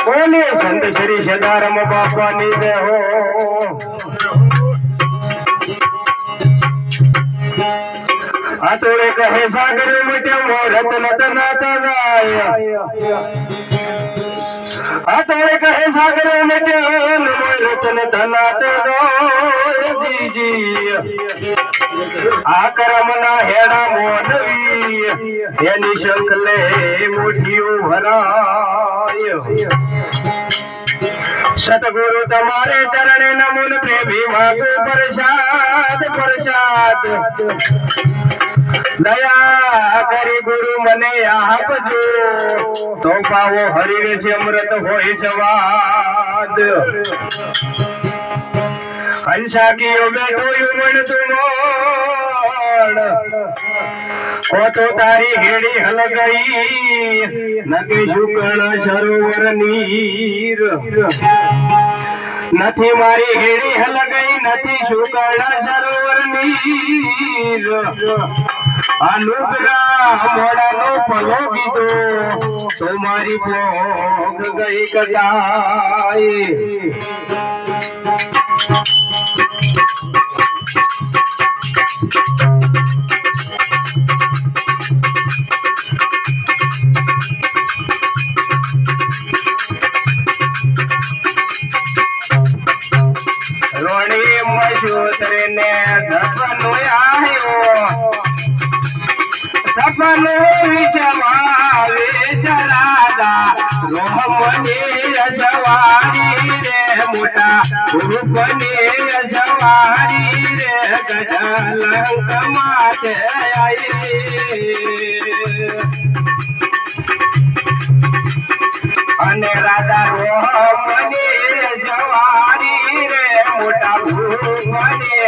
बोले संत श्री सदाराम बापा नी जय हो। आतोड़े कहे सागर मिटे रतन तनाता गाय। आतोड़े कहे सागर मिटे रतन तनाता गाय जी। आकरमना हेड़ा मोनवी एनी शंकले मुठियो भराय। सतगुरु तुम्हारे चरण नमन प्रेमी मागो प्रसाद प्रसाद। दया करी गुरु मने आपजो तो पावो हरि से अमृत होई स्वाद। हंसा की बेटो युमन तुमोड़ ओ तो तारी हेड़ी हल गई नके शुकण सरोवर नीर। नथी मारी हेड़ी हल गई नथी शुकण सरोवर नीर। अनुग्रह मोड़ा नो पलो गीतो तुम्हारी भोग गई कटाई। रोणी मशूत्र ने सपनो आयो सपनो विषमावे चलादा। रोमने जवारी रे मोटा रूपने जवारी रे गजलंक माथे आई। अने राधा रोमने जवारी रे मोटा रूपने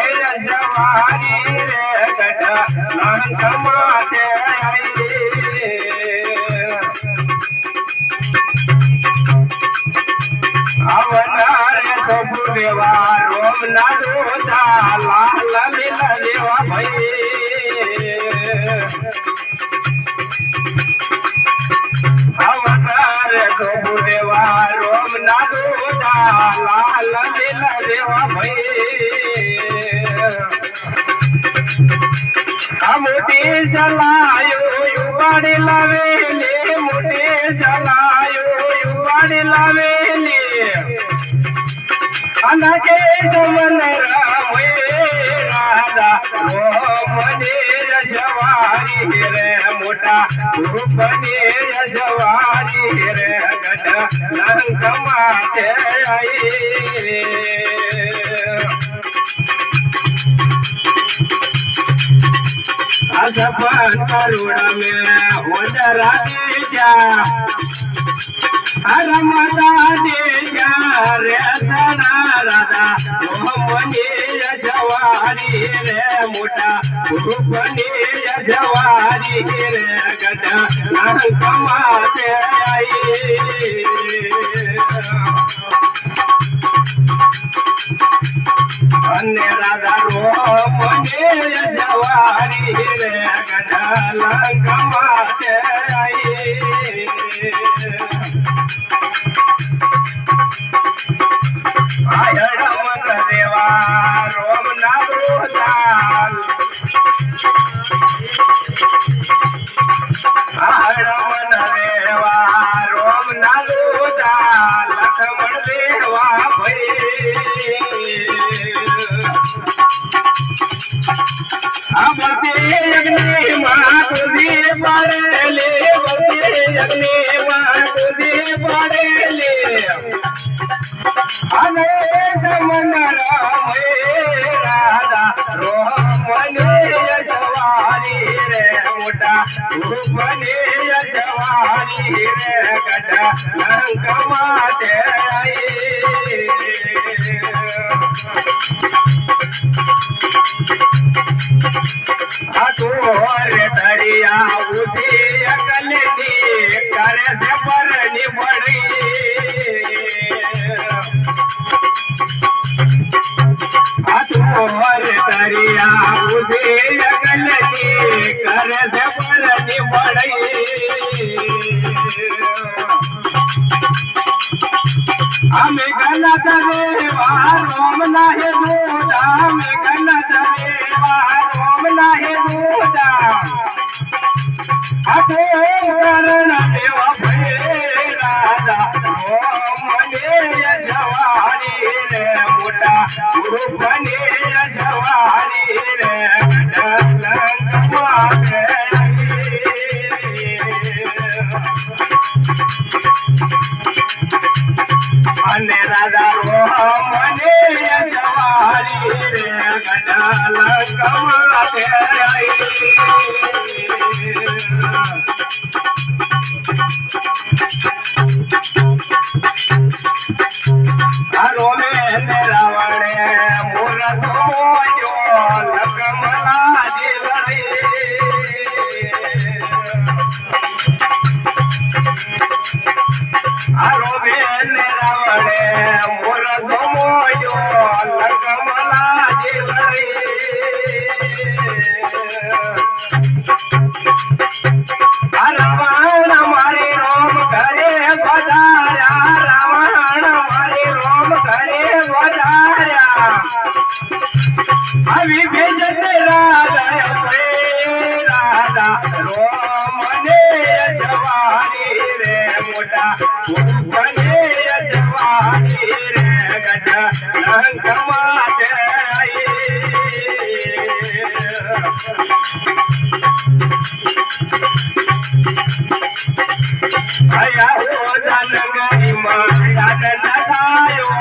जवारी रे गजलंक माथे आई। अवनारे तो बुरेवा रोम ना रोजा लाल मिला देवा भाई। अवनारे तो बुरेवा रोम ना रोजा लाल मिला देवा भाई। मोटे चलायो युवाड़ी लावेले मोटे चलायो युवाड़ी लावेले। अनके जमन रामे राधा रोमने जवारी रे मोटा रूपने जवारी रे गजलंक माथे आई। सपन करुणा में ओजरा दीजा रमदा दीजा रे सना राधा रोमने जवारी रे मोटा रूपने जवारी रे गजलंक माथे आई। अन्य राधा रोमने जवारी रे गजलंक माथे आई। आयड़मन देवा रोम ना रोजाल। आयड़मन देवा रोम ना रोजाल लक्ष्मण देवा भाई। अमते अग्नि माँ तुझे पड़े ले बते अग्नि माँ तुझे पड़े ले। अने जमन राम राधा रोमने जवारी रे मोटा रूपने जवारी रे गजलंक माथे आई। तोरे तरिया उठी अकलनी कर से परनी बड़ी। तोरे तरिया उठी अकलनी कर से परनी बड़ी। आम्ही गणत देवा रोम नाही दूजा आम्ही गणत देवा रोम नाही दूजा असे करण देवा भये राजा रोम ने जवारी रे मोठा गुरुपणे जवारी रे અને રાજા રોમને જવારી રે ગડાલ કમાતે રોમે રાવણે મૂરત મોયો લકમલા જીવરી રોમે રાવણે મૂરત મોયો લકમલા જીવરી રાવણ મારી રોમ ઘરે પધાર્યા રાવણ મારી રોમ ઘરે પધાર્યા આવી ભેજતે રાજા રોમ ને જવારી રે મોટા ગુરુપને જવારી રે ગઢ લંકમાં આયા હો જાનગરી માં યાદ નખાયો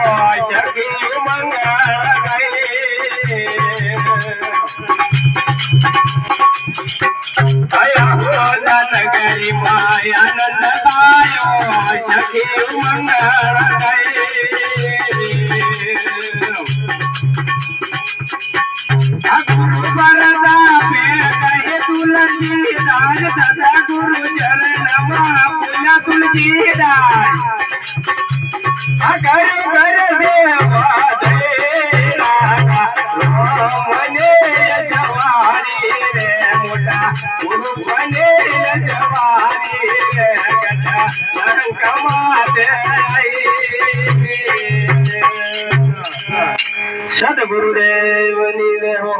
જગી મંગળ ગઈ આયા હો જાનગરી માં આનંદ ગાયો જગી મંગળ ગઈ ગુરુ વરદા પે કહે તુલસીદાસ સદા ગુરુ ચરણમાં પૂજા તુલસીદાસ ઘર ઘર દેવા દે રાજા રોમને જવારી રે મોટા ગુરુપને જવારી રે ગઢ લંકમાં સદગુરુદેવની દેવો